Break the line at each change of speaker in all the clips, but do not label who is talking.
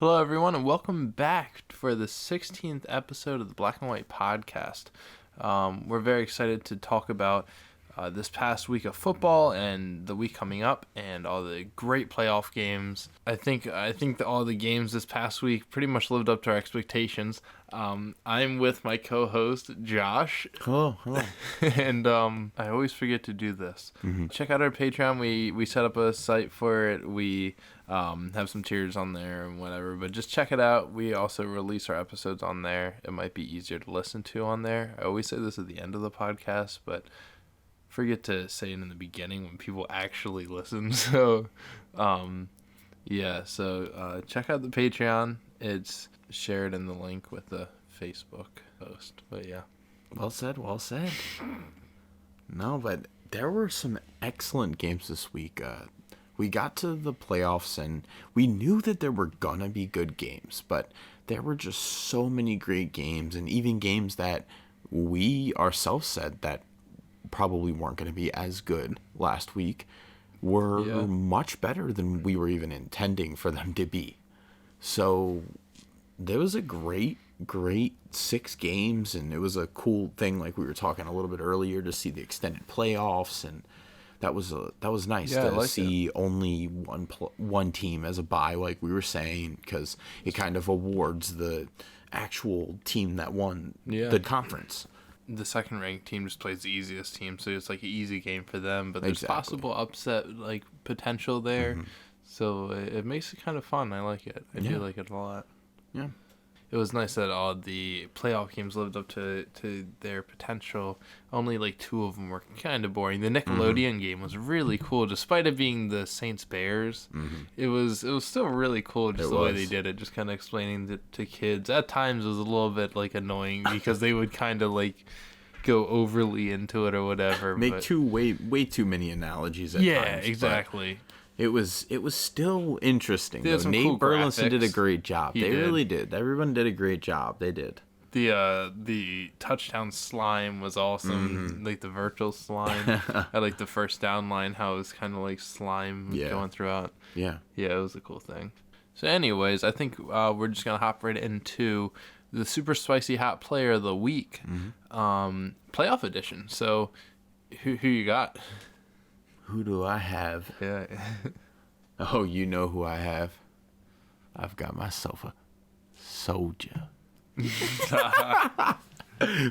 Hello, everyone, and welcome back for the 16th episode of the Black and White Podcast. We're very excited to talk about this past week of football and the week coming up and all the great playoff games. I think that all the games this past week pretty much lived up to our expectations. I'm with my co-host, Josh.
Hello.
And I always forget to do this. Check out our Patreon. We set up a site for it. We have some tiers on there and whatever, but just check it out. We also release our episodes on there. It might be easier to listen to on there. I always say this at the end of the podcast, but forget to say it in the beginning when people actually listen. So check out the Patreon. It's shared in the link with the Facebook post. But yeah,
Well said. No, but there were some excellent games this week. We got to the playoffs and we knew that there were gonna be good games, but there were just so many great games, and even games that we ourselves said that probably weren't going to be as good last week were much better than we were even intending for them to be. So there was a great 6 games, and it was a cool thing, like we were talking a little bit earlier, to see the extended playoffs, and that was nice to see only one team as a bye, like we were saying, because it kind of awards the actual team that won the conference.
The second ranked team just plays the easiest team, so it's like an easy game for them, but there's possible upset like potential there. So it makes it kind of fun. I like it. I do like it a lot.
Yeah.
It was nice that all the playoff games lived up to their potential. Only like 2 of them were kind of boring. The Nickelodeon game was really cool, despite it being the Saints Bears. It was still really cool, just the way they did it. Just kind of explaining it to kids. At times, it was a little bit like annoying because they would kind of like go overly into it or whatever.
Make way too many analogies at times.
Yeah, exactly.
It was still interesting.
Nate
cool Burleson did a great job. They really did. Everyone did a great job. They did.
The touchdown slime was awesome. Like the virtual slime. I like the first down line, how it was kind of like slime going throughout. Yeah, it was a cool thing. So anyways, I think we're just going to hop right into the Super Spicy Hot Player of the Week, playoff edition. So who you got?
Who do I have?
Yeah.
Oh, you know who I have. I've got myself a soldier.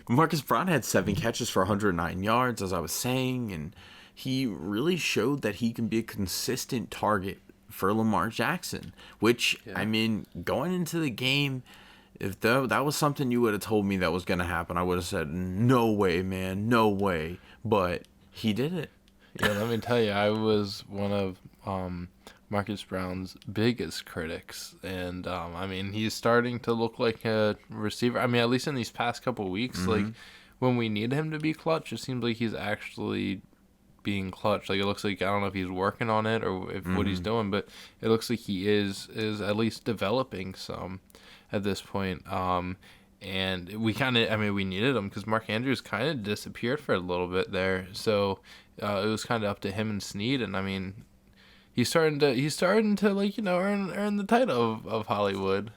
Marcus Brown had 7 catches for 109 yards, as I was saying, and he really showed that he can be a consistent target for Lamar Jackson, which, I mean, going into the game, if that was something you would have told me that was going to happen, I would have said, no way, man, no way. But he did it.
Yeah, let me tell you, I was one of Marcus Brown's biggest critics, and I mean, he's starting to look like a receiver. I mean, at least in these past couple weeks, like when we need him to be clutch, it seems like he's actually being clutch. Like, it looks like, I don't know if he's working on it or if what he's doing, but it looks like he is at least developing some at this point. And we we needed him because Mark Andrews kind of disappeared for a little bit there. So it was kind of up to him and Snead. And I mean, he's starting to like, earn the title of Hollywood.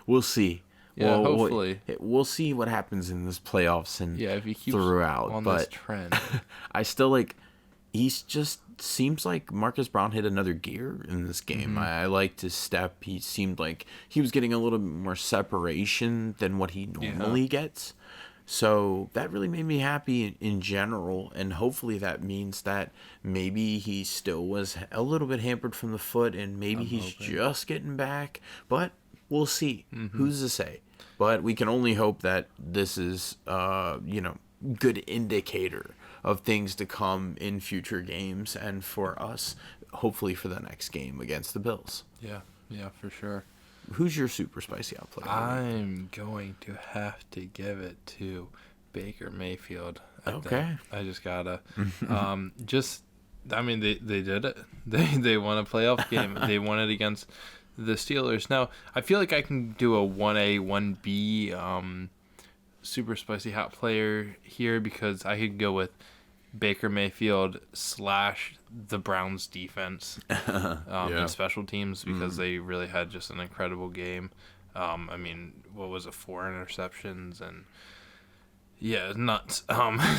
We'll see.
Yeah, hopefully.
We'll see what happens in this playoffs and
if he keeps
throughout.
on
but
this trend.
I still like, he's just seems like Marcus Brown hit another gear in this game. I liked his step. He seemed like he was getting a little bit more separation than what he normally gets. So that really made me happy in general, and hopefully that means that maybe he still was a little bit hampered from the foot, and maybe he's just getting back. But we'll see. Who's to say? But we can only hope that this is, good indicator of things to come in future games, and for us, hopefully for the next game against the Bills.
Yeah, for sure.
Who's your super spicy hot player?
I'm going to have to give it to Baker Mayfield.
Okay.
I just gotta. They did it. They won a playoff game. They won it against the Steelers. Now, I feel like I can do a 1A, 1B super spicy hot player here, because I could go with Baker Mayfield slash the Browns defense and special teams because they really had just an incredible game. I mean, what was it, 4 interceptions and yeah, nuts.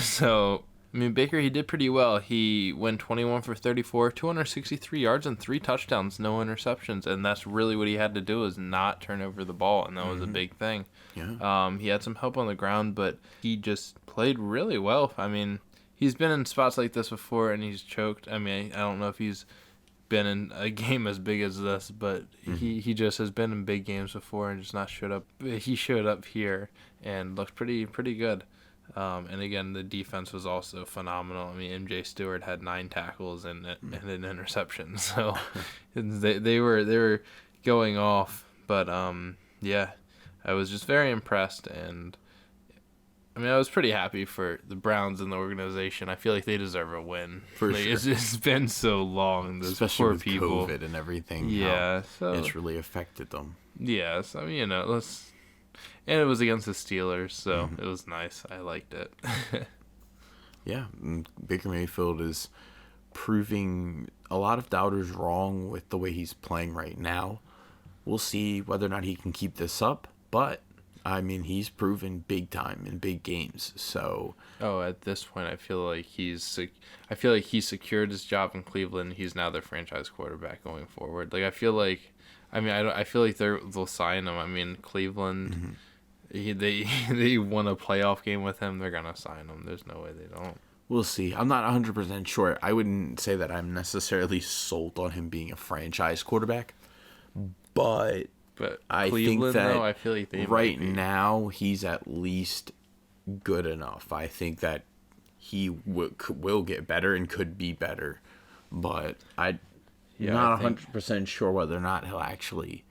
So I mean, Baker, he did pretty well. He went 21 for 34, 263 yards and 3 touchdowns, no interceptions, and that's really what he had to do is not turn over the ball, and that was a big thing.
Yeah.
He had some help on the ground, but he just played really well. I mean, he's been in spots like this before, and he's choked. I mean, I don't know if he's been in a game as big as this, but he just has been in big games before and just not showed up. He showed up here and looked pretty good. And again, the defense was also phenomenal. I mean, MJ Stewart had 9 tackles and an interception, so they were going off. But yeah, I was just very impressed, and I mean, I was pretty happy for the Browns and the organization. I feel like they deserve a win.
For sure.
It's been so long. Those
Especially
poor
with
people.
COVID and everything.
Yeah, so
it's really affected them.
yeah. So let's. And it was against the Steelers, so it was nice. I liked it.
Yeah, Baker Mayfield is proving a lot of doubters wrong with the way he's playing right now. We'll see whether or not he can keep this up, but I mean, he's proven big time in big games. So,
at this point, I feel like he secured his job in Cleveland. He's now their franchise quarterback going forward. Like I feel like they'll sign him. I mean, Cleveland, they won a playoff game with him. They're gonna sign him. There's no way they don't.
We'll see. I'm not 100% sure. I wouldn't say that I'm necessarily sold on him being a franchise quarterback, but I think that
I feel like they
right now he's at least good enough. I think that he will get better and could be better, but I'm not 100% sure whether or not he'll actually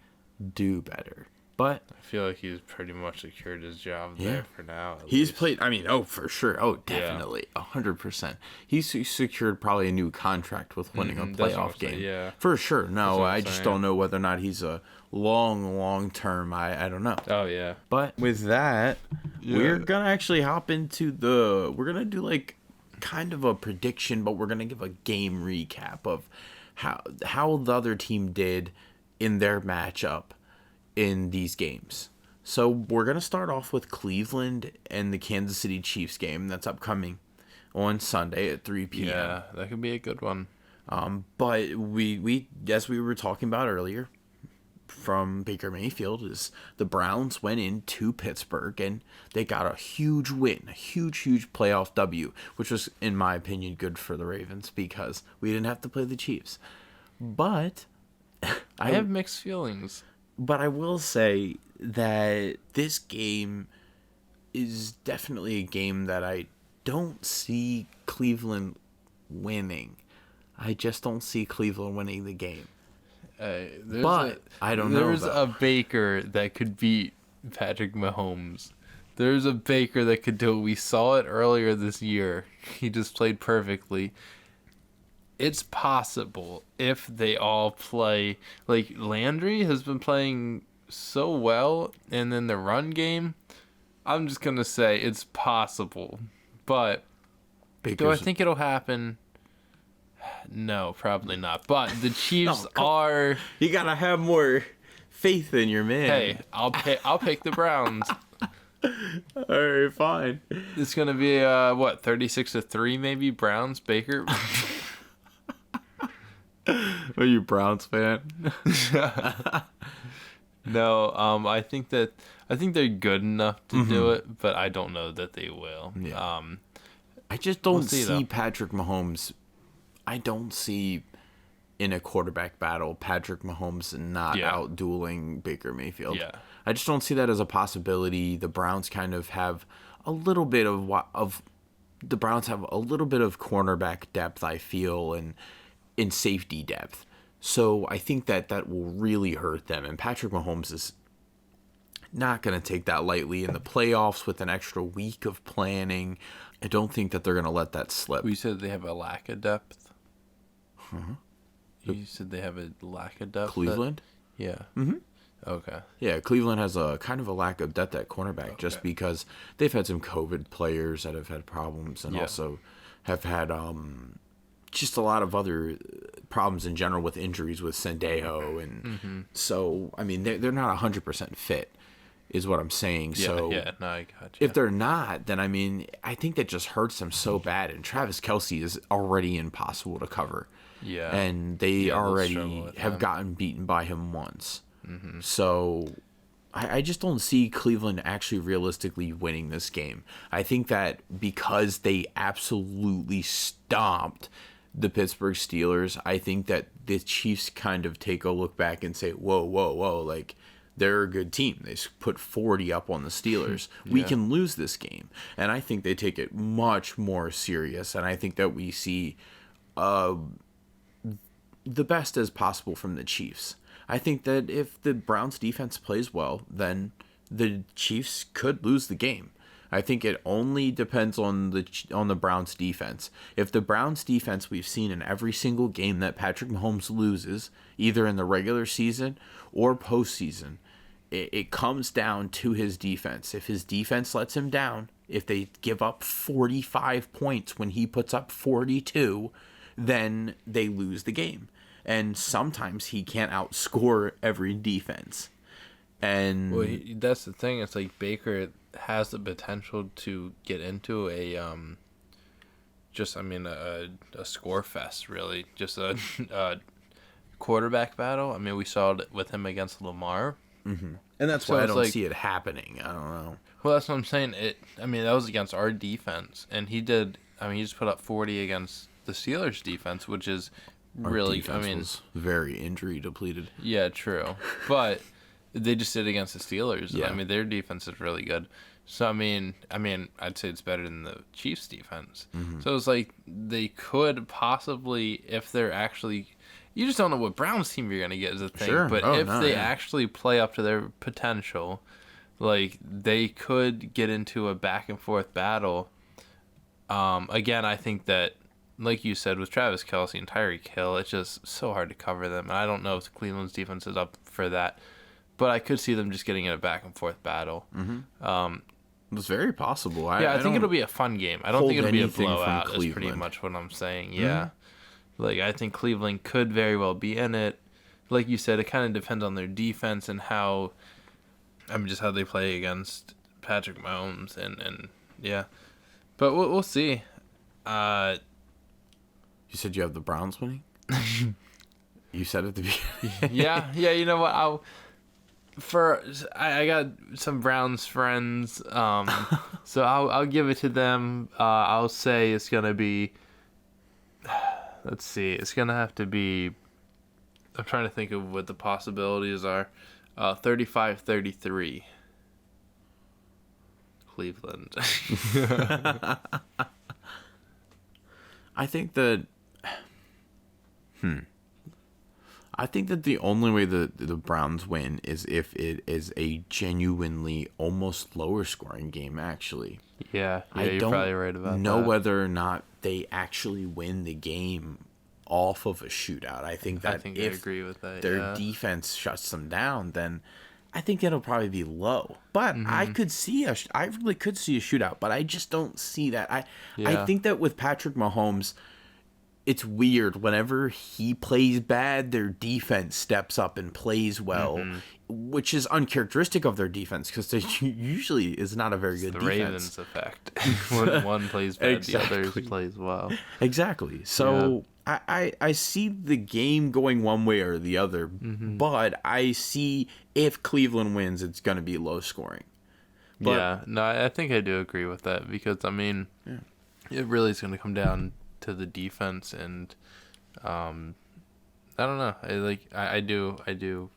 do better. But
I feel like he's pretty much secured his job there for now.
He's played. I mean, for sure. Oh, definitely, 100%. He's secured probably a new contract with winning a playoff game.
Yeah,
for sure. No, I just don't know whether or not he's a long term. I don't know.
Oh yeah.
But with that, we're gonna actually hop into we're gonna do like kind of a prediction, but we're gonna give a game recap of how the other team did in their matchup in these games. So we're going to start off with Cleveland and the Kansas City Chiefs game that's upcoming on Sunday at 3 p.m.
Yeah, that could be a good one.
But we as we were talking about earlier from Baker Mayfield is the Browns went into Pittsburgh and they got a huge win, a huge playoff W, which was, in my opinion, good for the Ravens because we didn't have to play the Chiefs. But
I have mixed feelings.
But I will say that this game is definitely a game that I don't see Cleveland winning. I just don't see Cleveland winning the game. But I don't know.
There's a Baker that could beat Patrick Mahomes. There's a Baker that could do it. We saw it earlier this year. He just played perfectly. It's possible if they all play. Like, Landry has been playing so well, and then the run game, I'm just going to say it's possible. But do I think it'll happen? No, probably not. But the Chiefs are...
You got to have more faith in your man.
Hey, I'll pick the Browns.
All right, fine.
It's going to be, 36-3 maybe? Browns, Baker...
Are you Browns fan?
No, I think they're good enough to do it, but I don't know that they will.
Yeah. I just don't see Patrick Mahomes. I don't see in a quarterback battle Patrick Mahomes not out dueling Baker Mayfield.
Yeah.
I just don't see that as a possibility. The Browns kind of have a little bit of the Browns have a little bit of cornerback depth, I feel, and in safety depth. So I think that will really hurt them. And Patrick Mahomes is not going to take that lightly in the playoffs with an extra week of planning. I don't think that they're going to let that slip.
You said they have a lack of depth? You said they have a lack of depth?
Cleveland?
Yeah. Okay.
Yeah, Cleveland has a kind of a lack of depth at cornerback just because they've had some COVID players that have had problems and also have had just a lot of other problems in general with injuries with Sendejo, and so I mean they're not 100% fit, is what I'm saying.
Yeah,
So
yeah, no, I got you.
if they're not, then I mean I think that just hurts them so bad. And Travis Kelce is already impossible to cover,
Yeah.
and they
Yeah, they'll struggle
already
with
have
him.
gotten beaten by him once. So I just don't see Cleveland actually realistically winning this game. I think that because they absolutely stomped the Pittsburgh Steelers, I think that the Chiefs kind of take a look back and say, whoa, whoa, whoa, like, they're a good team. They put 40 up on the Steelers. We
Yeah.
can lose this game. And I think they take it much more serious. And I think that we see the best as possible from the Chiefs. I think that if the Browns defense plays well, then the Chiefs could lose the game. I think it only depends on the Browns defense. If the Browns defense we've seen in every single game that Patrick Mahomes loses, either in the regular season or postseason, it comes down to his defense. If his defense lets him down, if they give up 45 points when he puts up 42, then they lose the game. And sometimes he can't outscore every defense. And
Well, that's the thing. It's like Baker has the potential to get into a score fest, really. Just a quarterback battle. I mean, we saw it with him against Lamar.
and that's
So
why I
it's
don't
like-
see it happening. I don't know.
Well, that's what I'm saying. That was against our defense, and he did. I mean, he just put up 40 against the Steelers' defense, which is
Our
really.
defense
I mean,
was very injury depleted.
yeah, true, but they just did against the Steelers. And,
Yeah.
I mean, their defense is really good. So I mean, I'd say it's better than the Chiefs' defense. So it's like they could possibly, if they're actually. You just don't know what Browns team you're gonna get is the thing.
Sure.
But
Oh,
if
no,
they
yeah.
actually play up to their potential, like they could get into a back and forth battle. Again, I think that, like you said, with Travis Kelce and Tyreek Hill, it's just so hard to cover them. And I don't know if Cleveland's defense is up for that, but I could see them just getting in a back and forth battle.
It's very possible.
Yeah, I think
don't-
it'll be a fun game. I don't
hold
think it'll be a
anything from
blowout. Is pretty
Cleveland.
much what I'm saying. Yeah, like I think Cleveland could very well be in it. Like you said, it kind of depends on their defense and how, just how they play against Patrick Mahomes and yeah. But we'll see.
You said you have the Browns winning? You said at the beginning.
Yeah. You know what? I got some Browns friends, so I'll give it to them. I'll say it's gonna be. Let's see. It's gonna have to be. I'm trying to think of what the possibilities are. 35-33. Cleveland.
I think that. I think that the only way the Browns win is if it is a genuinely almost lower scoring game, actually.
Yeah,
I
you're
don't
probably right about
know
that.
whether or not they actually win the game off of a shootout. I think that
I think I
if
agree with that.
their
yeah.
defense shuts them down, then I think it'll probably be low. But I could see I really could see a shootout, but I just don't see that. I
Yeah.
think that with Patrick Mahomes, it's weird. Whenever he plays bad, their defense steps up and plays well, which is uncharacteristic of their defense because they usually is not a very good
The
defense.
Ravens effect. When one plays bad, the
Exactly.
others plays well.
Exactly. So I see the game going one way or the other, but I see if Cleveland wins, it's going to be low scoring. But-
Yeah, no, I think I do agree with that because it really is going to come down to the defense, and I don't know. I do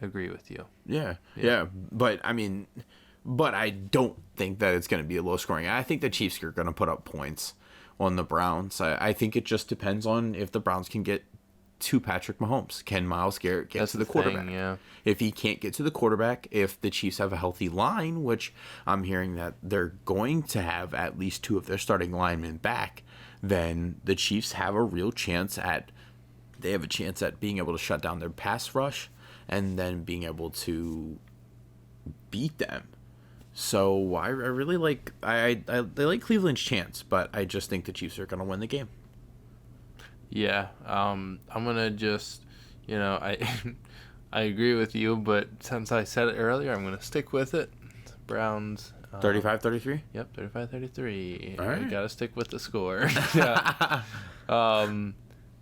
agree with you.
Yeah. But I don't think that it's going to be a low scoring. I think the Chiefs are going to put up points on the Browns. I think it just depends on if the Browns can get to Patrick Mahomes. Can Myles Garrett get
That's
to the
the
quarterback?
thing, yeah.
If he can't get to the quarterback, if the Chiefs have a healthy line, which I'm hearing that they're going to have at least two of their starting linemen back, then the Chiefs have a real chance at being able to shut down their pass rush and then being able to beat them. So I really like I like Cleveland's chance, but I just think the Chiefs are going to win the game.
Yeah, I'm gonna just, I I agree with you, but since I said it earlier, I'm gonna stick with it. Browns.
35-33?
Yep, 35-33.
All
I
right.
gotta stick with the score. Yeah. Um,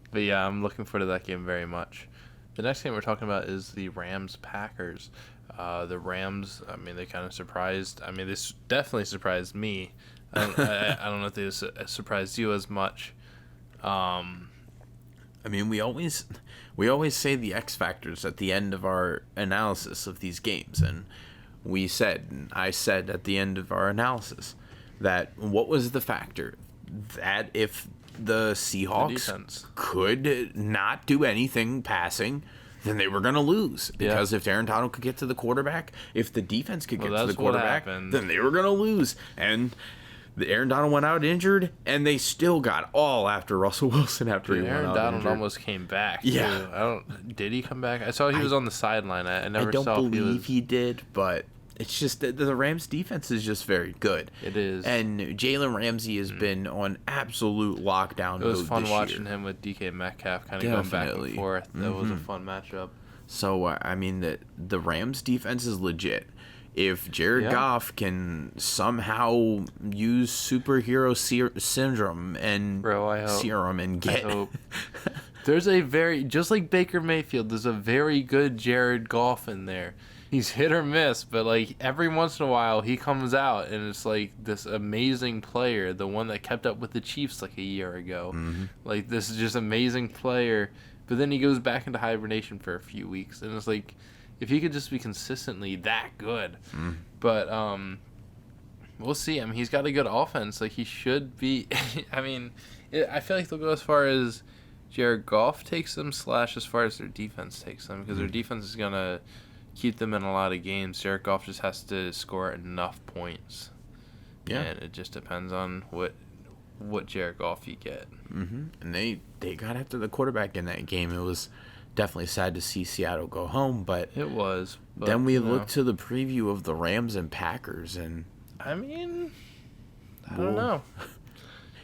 but yeah, I'm looking forward to that game very much. The next game we're talking about is the Rams Packers. The Rams, I mean, they kind of surprised. I mean, this definitely surprised me. I don't know if they surprised you as much. Um,
I mean, we always say the X factors at the end of our analysis of these games, and I said at the end of our analysis that what was the factor that if the Seahawks
defense.
could not do anything passing, then they were going to lose. Because if Aaron Donald could get to the quarterback, if the defense could get to the quarterback, then they were going to lose. And Aaron Donald went out injured, and they still got all after Russell Wilson after he went out
Aaron Donald
injured.
almost came back.
Yeah.
Too. Did he come back? I saw he was on the sideline. I never
I don't
saw
believe
if
he did, but it's just that the Rams defense is just very good.
It is.
And Jalen Ramsey has been on absolute lockdown.
It was
mode
fun
this
watching
year.
him with DK Metcalf kind of going back
Definitely.
and forth. That was a fun matchup.
So I mean the Rams defense is legit. If Jared Goff can somehow use superhero syndrome and
Bro, I hope.
serum and get,
I hope. There's just like Baker Mayfield, there's a very good Jared Goff in there. He's hit or miss, but like every once in a while he comes out and it's like this amazing player, the one that kept up with the Chiefs like a year ago. Like this is just amazing player, but then he goes back into hibernation for a few weeks, and it's like if he could just be consistently that good. But we'll see. I mean, he's got a good offense. Like he should be. I mean, I feel like they'll go as far as Jared Goff takes them, / as far as their defense takes them, because their defense is gonna keep them in a lot of games. Jared Goff just has to score enough points.
Yeah.
And it just depends on what Jared Goff you get.
And they got after the quarterback in that game. It was definitely sad to see Seattle go home, but
It was. But,
then we look to the preview of the Rams and Packers, and
I mean, I don't know.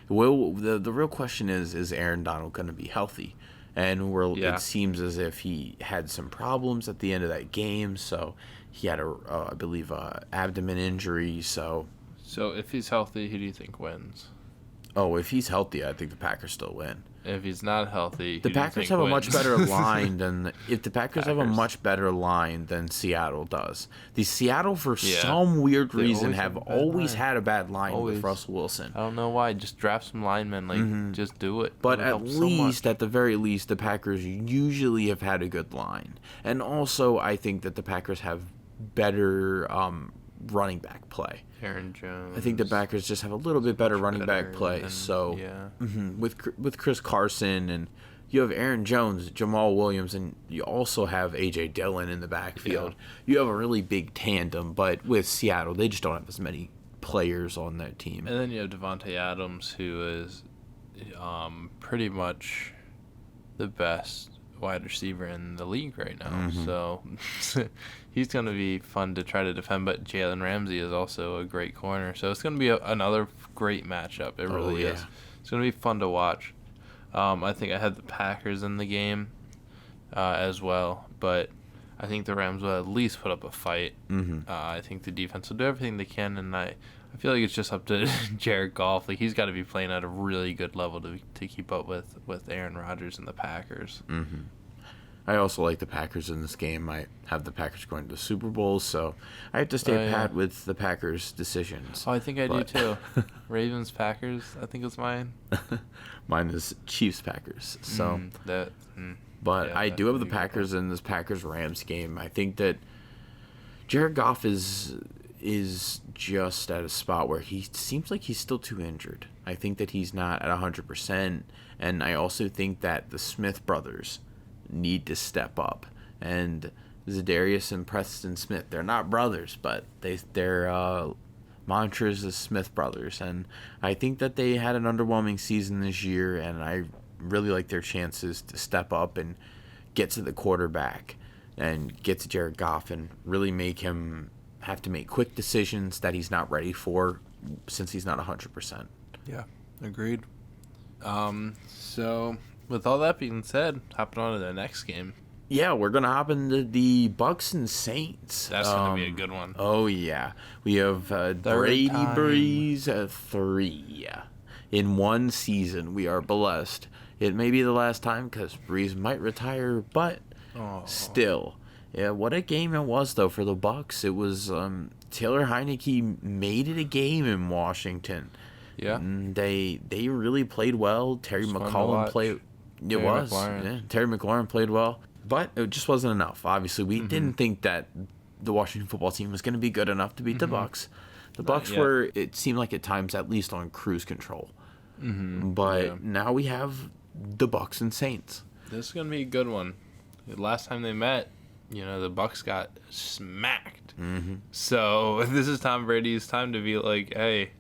well, the real question is Aaron Donald going to be healthy? And it seems as if he had some problems at the end of that game. So he had I believe, abdomen injury. So
if he's healthy, who do you think wins?
if he's healthy, I think the Packers still win.
If he's not healthy,
The Packers have a much better line than have a much better line than Seattle does. The Seattle, for some weird reason, have always had a bad line with Russell Wilson.
I don't know why. Just draft some linemen. Like, just do it.
But at the very least, the Packers usually have had a good line. And also, I think that the Packers have better running back play.
Aaron Jones.
I think the Packers just have a little bit better running back play. With Chris Carson, and you have Aaron Jones, Jamal Williams, and you also have A.J. Dillon in the backfield. You have a really big tandem, but with Seattle, they just don't have as many players on that team.
And then you have Devontae Adams, who is pretty much the best wide receiver in the league right now. So he's going to be fun to try to defend, but Jalen Ramsey is also a great corner. So it's going to be another great matchup. It really is. It's going to be fun to watch. I think I had the Packers in the game as well, but I think the Rams will at least put up a fight. I think the defense will do everything they can, and I feel like it's just up to Jared Goff. Like he's got to be playing at a really good level to keep up with Aaron Rodgers and the Packers.
I also like the Packers in this game. I have the Packers going to the Super Bowl, so I have to stay pat with the Packers' decisions.
Oh, I think I do too. Ravens, Packers, I think it's mine.
Mine is Chiefs, Packers. So, but I do have the Packers in this Packers-Rams game. I think that Jared Goff is just at a spot where he seems like he's still too injured. I think that he's not at 100%, and I also think that the Smith brothers need to step up. And Zadarius and Preston Smith, they're not brothers, but their mantras is Smith brothers, and I think that they had an underwhelming season this year, and I really like their chances to step up and get to the quarterback and get to Jared Goff and really make him have to make quick decisions that he's not ready for since he's not 100%.
Yeah, agreed. So with all that being said, hopping on to the next game.
Yeah, we're gonna hop into the Bucks and Saints.
That's gonna be a good one.
Oh yeah, we have Brady
time.
Breeze at 3 in one season. We are blessed. It may be the last time because Breeze might retire, but still, yeah. What a game it was though for the Bucks. It was Taylor Heineke made it a game in Washington.
Yeah,
They really played well. Terry McLaurin played. Terry McLaurin played well. But it just wasn't enough. Obviously, we didn't think that the Washington football team was going to be good enough to beat the Bucks. The Bucks were, it seemed like at times, at least on cruise control. But now we have the Bucks and Saints.
This is gonna be a good one. The last time they met, the Bucks got smacked. So this is Tom Brady's time to be like, hey,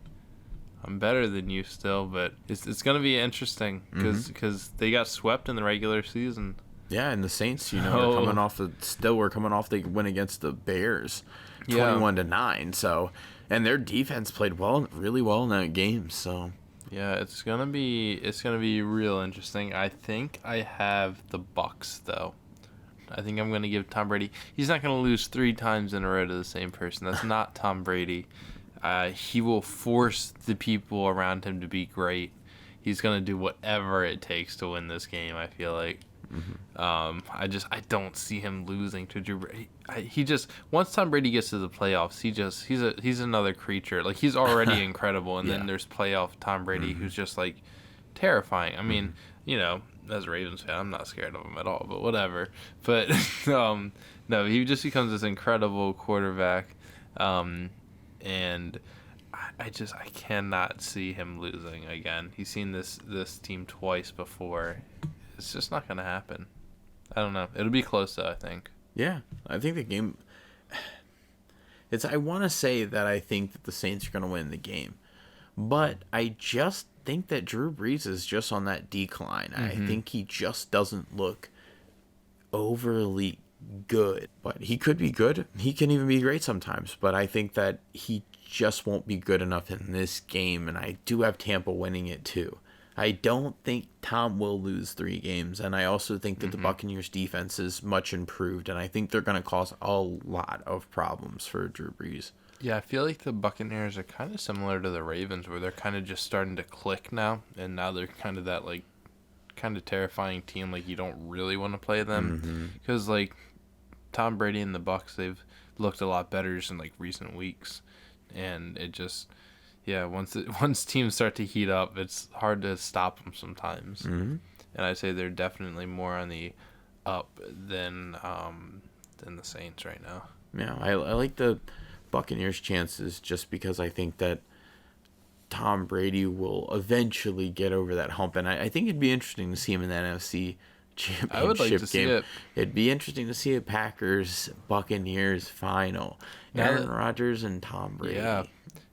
I'm better than you still. But it's gonna be interesting because they got swept in the regular season.
Yeah, and the Saints, are coming off the win against the Bears, 21-9. So, and their defense played really well in that game. So,
yeah, it's gonna be real interesting. I think I have the Bucks though. I think I'm gonna give Tom Brady. He's not gonna lose 3 times in a row to the same person. That's not Tom Brady. He will force the people around him to be great. He's gonna do whatever it takes to win this game. I feel like. I don't see him losing to Drew Brady. He just once Tom Brady gets to the playoffs, he's another creature. Like he's already incredible, and then there's playoff Tom Brady who's just like terrifying. I mean, as a Ravens fan, I'm not scared of him at all, but whatever. But no, he just becomes this incredible quarterback, and I cannot see him losing again. He's seen this team twice before. It's just not going to happen. I don't know. It'll be close, though, I think.
Yeah. I think the game... I want to say that I think that the Saints are going to win the game. But I just think that Drew Brees is just on that decline. I think he just doesn't look overly good. But he could be good. He can even be great sometimes. But I think that he just won't be good enough in this game. And I do have Tampa winning it, too. I don't think Tom will lose 3 games, and I also think that the Buccaneers' defense is much improved, and I think they're going to cause a lot of problems for Drew Brees.
Yeah, I feel like the Buccaneers are kind of similar to the Ravens, where they're kind of just starting to click now, and now they're kind of that, like, kind of terrifying team, like, you don't really want to play them, because, like, Tom Brady and the Bucs, they've looked a lot better just in, like, recent weeks, and it just... Yeah, once teams start to heat up, it's hard to stop them sometimes. And I'd say they're definitely more on the up than the Saints right now.
Yeah, I like the Buccaneers' chances just because I think that Tom Brady will eventually get over that hump, and I think it'd be interesting to see him in that NFC Championship
I would like to see it.
It'd be interesting to see a Packers-Buccaneers final. Aaron Rodgers and Tom Brady.
Yeah.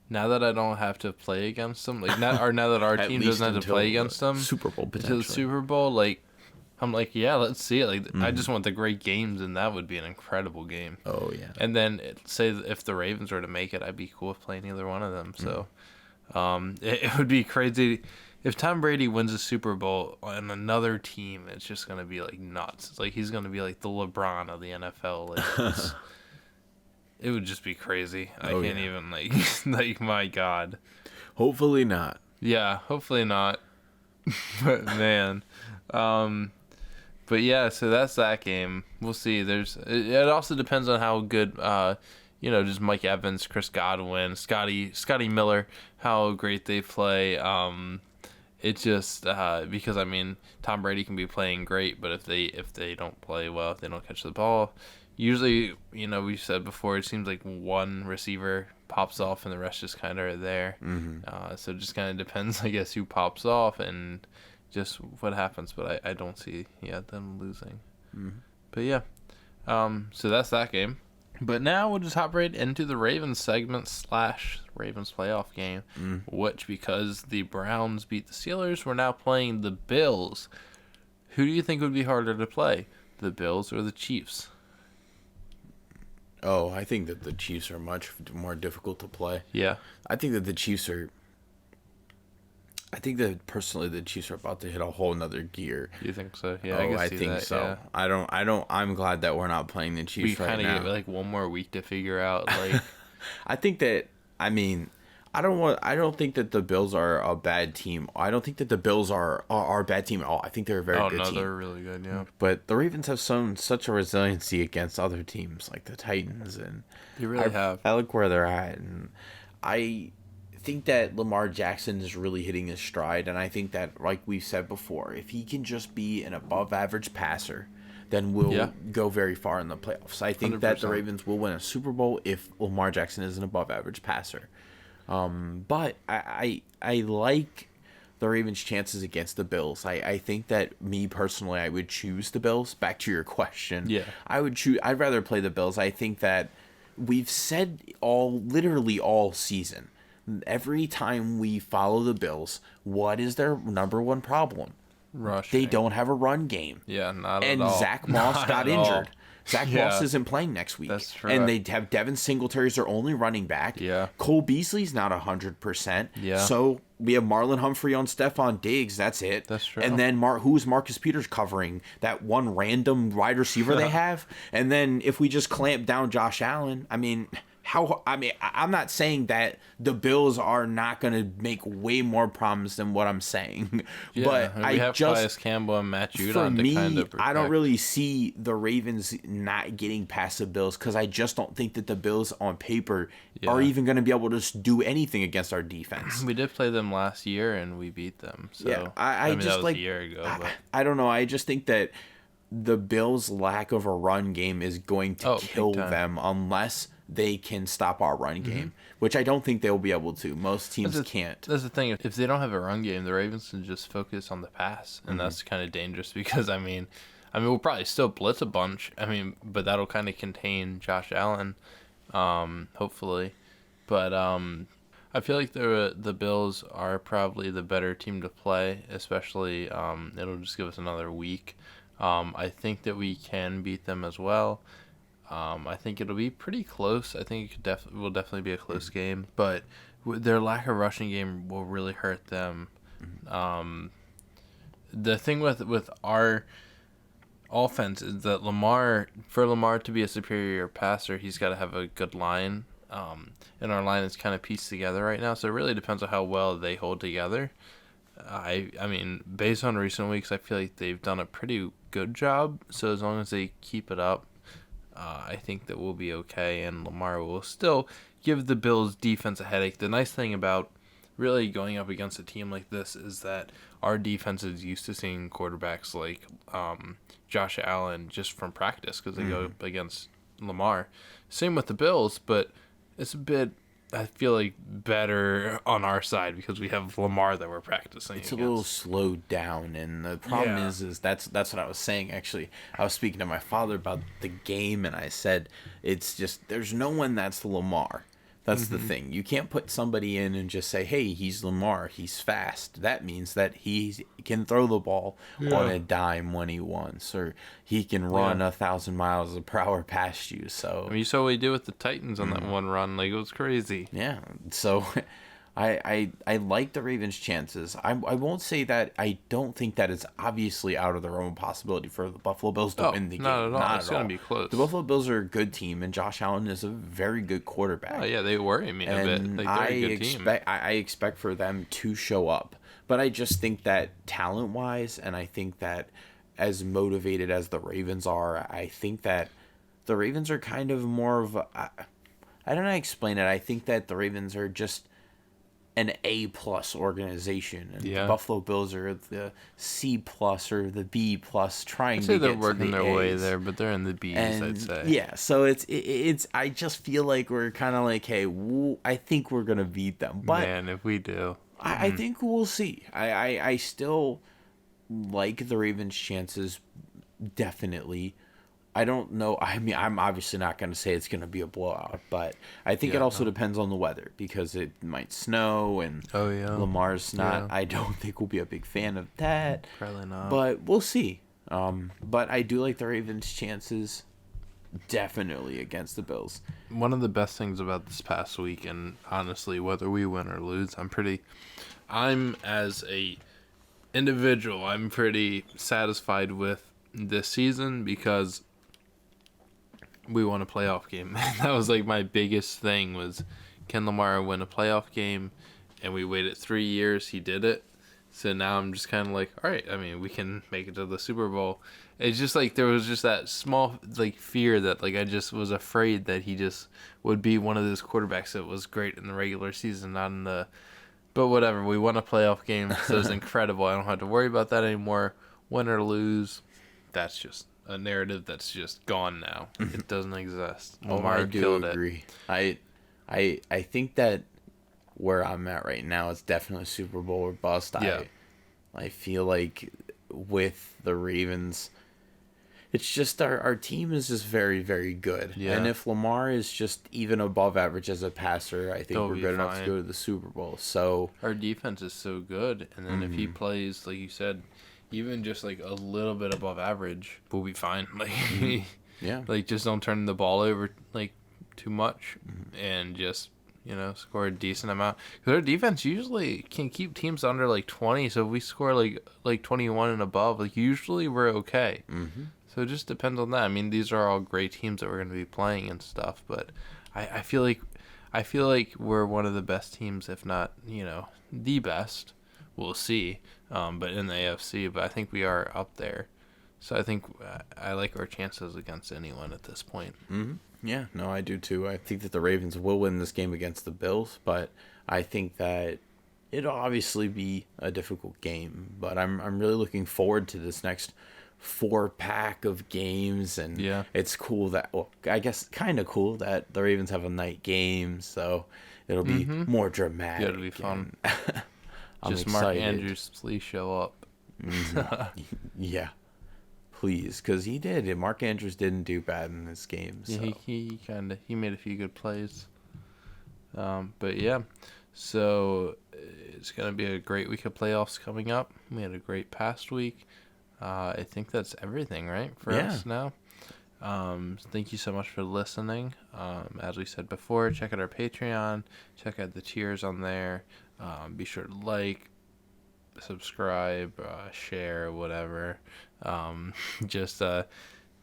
Now that I don't have to play against them, like now that our team doesn't have to play against them,
Super Bowl
until the Super Bowl, like I'm like, yeah, let's see it. Like I just want the great games, and that would be an incredible game.
Oh yeah.
And then say if the Ravens were to make it, I'd be cool with playing either one of them. So, it would be crazy if Tom Brady wins a Super Bowl on another team. It's just gonna be like nuts. It's like he's gonna be like the LeBron of the NFL. Like, it would just be crazy. I can't even like my God.
Hopefully not.
Yeah, hopefully not. But man, but yeah. So that's that game. We'll see. It also depends on how good, just Mike Evans, Chris Godwin, Scotty Miller, how great they play. It just because I mean Tom Brady can be playing great, but if they don't play well, if they don't catch the ball. Usually, we said before, it seems like one receiver pops off and the rest just kind of are there. So it just kind of depends, I guess, who pops off and just what happens. But I don't see, them losing. But yeah, so that's that game. But now we'll just hop right into the Ravens segment / Ravens playoff game, which because the Browns beat the Steelers, we're now playing the Bills. Who do you think would be harder to play, the Bills or the Chiefs?
Oh, I think that the Chiefs are much more difficult to play.
Yeah.
I think that the Chiefs are. I think that personally the Chiefs are about to hit a whole nother gear.
You think so? Yeah,
Oh,
can
I
see
think
that,
so.
yeah.
I'm glad that we're not playing the
We
Chiefs right
kind of
now.
get like one more week to figure out. Like,
I think that. I mean, I don't think that the Bills are a bad team. I don't think that the Bills are a bad team at all. I think they're a very
oh
good
no,
team.
they're really good. Yeah,
But the Ravens have shown such a resiliency against other teams like the Titans, and
they really have.
I look where they're at, and I think that Lamar Jackson is really hitting his stride, and I think that, like we've said before, if he can just be an above-average passer, then we'll go very far in the playoffs. I think that the
100%.
Ravens will win a Super Bowl if Lamar Jackson is an above-average passer. But I like the Ravens' chances against the Bills. I think that me personally, I would choose the Bills. Back to your question,
Yeah.
I'd rather play the Bills. I think that we've said literally all season. Every time we follow the Bills, what is their number one problem?
Rushing.
They don't have a run game.
Yeah, not
And
at all.
Zach Moss
Not
got
at all.
injured. Zach
Yeah.
Moss isn't playing next week.
That's true.
And they have Devin Singletary as their only running back.
Yeah.
Cole Beasley's not 100%.
Yeah.
So we have Marlon Humphrey on Stephon Diggs. That's it.
That's true.
And then who's Marcus Peters covering? That one random wide receiver they have. And then if we just clamp down Josh Allen, I'm not saying that the Bills are not going to make way more problems than what I'm saying.
Yeah,
but
and we have Calais Campbell and Matt
for
Judon to
me,
kind of
I don't
protect.
really see the Ravens not getting past the Bills because I just don't think that the Bills on paper are even going to be able to do anything against our defense.
We did play them last year and we beat them. So
Yeah, I
mean,
just
that was
like
a year ago. But
I don't know. I just think that the Bills' lack of a run game is going to
Oh, big
kill
time.
them unless they can stop our run game, which I don't think they'll be able to. Most teams can't.
That's the thing. If they don't have a run game, the Ravens can just focus on the pass, and that's kind of dangerous because I mean, we'll probably still blitz a bunch. I mean, but that'll kind of contain Josh Allen, hopefully. But I feel like the Bills are probably the better team to play, especially it'll just give us another week. I think that we can beat them as well. I think it'll be pretty close. I think it will definitely be a close game, but their lack of rushing game will really hurt them. The thing with our offense is that for Lamar to be a superior passer, he's got to have a good line. And our line is kind of pieced together right now, so it really depends on how well they hold together. I mean, based on recent weeks, I feel like they've done a pretty good job. So as long as they keep it up, I think that we'll be okay, and Lamar will still give the Bills' defense a headache. The nice thing about really going up against a team like this is that our defense is used to seeing quarterbacks like Josh Allen just from practice because they go up against Lamar. Same with the Bills, but it's a bit, I feel like, better on our side because we have Lamar that we're practicing
It's
against.
a little slowed down, and the problem
Yeah.
is that's what I was saying. Actually, I was speaking to my father about the game, and I said it's just there's no one that's Lamar. That's the thing. You can't put somebody in and just say, "Hey, he's Lamar. He's fast." That means that he can throw the ball on a dime when he wants, or he can run 1,000 miles per hour past you. So
I mean, you saw what he did with the Titans on that one run. Like, it was crazy.
yeah, so I like the Ravens' chances. I won't say that I don't think that it's obviously out of the realm of possibility for the Buffalo Bills to win the game.
not at all.
Not
It's
at
gonna
all.
be close.
The Buffalo Bills are a good team, and Josh Allen is a very good quarterback.
Oh, yeah, they worry me a bit.
And
Like,
I
they're a good team.
expect for them to show up. But I just think that talent-wise, and I think that as motivated as the Ravens are, I think that the Ravens are kind of more of I don't know how to explain it. I think that the Ravens are just an A+ organization, and the Buffalo Bills are the C+ or the B+, trying
I'd say
to
they're
get to
working
the
their way
A's.
there, but they're in the B's,
And
I'd say.
yeah, so it's I just feel like we're kind of like, hey, I think we're gonna beat them, but
Man, if we do.
I think we'll see. I still like the Ravens' chances, definitely. I don't know. I mean, I'm obviously not going to say it's going to be a blowout, but I think it also depends on the weather because it might snow and
Oh, yeah.
Lamar's not.
Yeah.
I don't think we'll be a big fan of that,
Probably not.
but we'll see. But I do like the Ravens' chances definitely against the Bills.
One of the best things about this past week, and honestly, whether we win or lose, I'm as a individual, I'm pretty satisfied with this season because we won a playoff game. That was like my biggest thing was, can Lamar win a playoff game? And we waited 3 years. He did it. So now I'm just kind of like, all right. I mean, we can make it to the Super Bowl. It's just like there was just that small like fear that like I just was afraid that he just would be one of those quarterbacks that was great in the regular season, not in the. But whatever. We won a playoff game, so it's incredible. I don't have to worry about that anymore. Win or lose, that's just a narrative that's just gone now. It doesn't exist. Lamar
I do
killed
agree. I think that where I'm at right now is definitely Super Bowl or bust.
Yeah.
I feel like with the Ravens, it's just our team is just very, very good.
Yeah.
And if Lamar is just even above average as a passer, I think
They'll
we're
be
good enough to
fine.
go to the Super Bowl. So
Our defense is so good, and then if he plays, like you said, even just like a little bit above average, we'll be fine. Like,
yeah,
like just don't turn the ball over like too much, and just score a decent amount. Because our defense usually can keep teams under like 20. So if we score like 21 and above, like usually we're okay. So it just depends on that. I mean, these are all great teams that we're going to be playing and stuff, but I feel like we're one of the best teams, if not, the best. We'll see. But in the AFC, but I think we are up there. So I think I like our chances against anyone at this point.
yeah, no, I do too. I think that the Ravens will win this game against the Bills, but I think that it'll obviously be a difficult game. But I'm really looking forward to this next 4-pack of games, and
Yeah.
it's cool that, well, I guess kind of cool that the Ravens have a night game, so it'll be more dramatic.
Yeah, it'll be fun.
and I'm
Just Mark
excited.
Andrews, please show up.
Yeah, please, because he did. And Mark Andrews didn't do bad in this game. So.
Yeah, he made a few good plays. But yeah, so it's gonna be a great week of playoffs coming up. We had a great past week. I think that's everything, right, for us now. Thank you so much for listening. As we said before, check out our Patreon. Check out the tiers on there. Be sure to like, subscribe, share, whatever. Just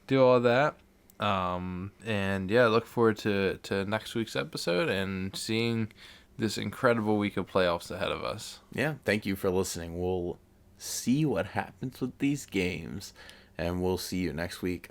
do all that. And yeah, look forward to next week's episode and seeing this incredible week of playoffs ahead of us.
Yeah, thank you for listening. We'll see what happens with these games, and we'll see you next week.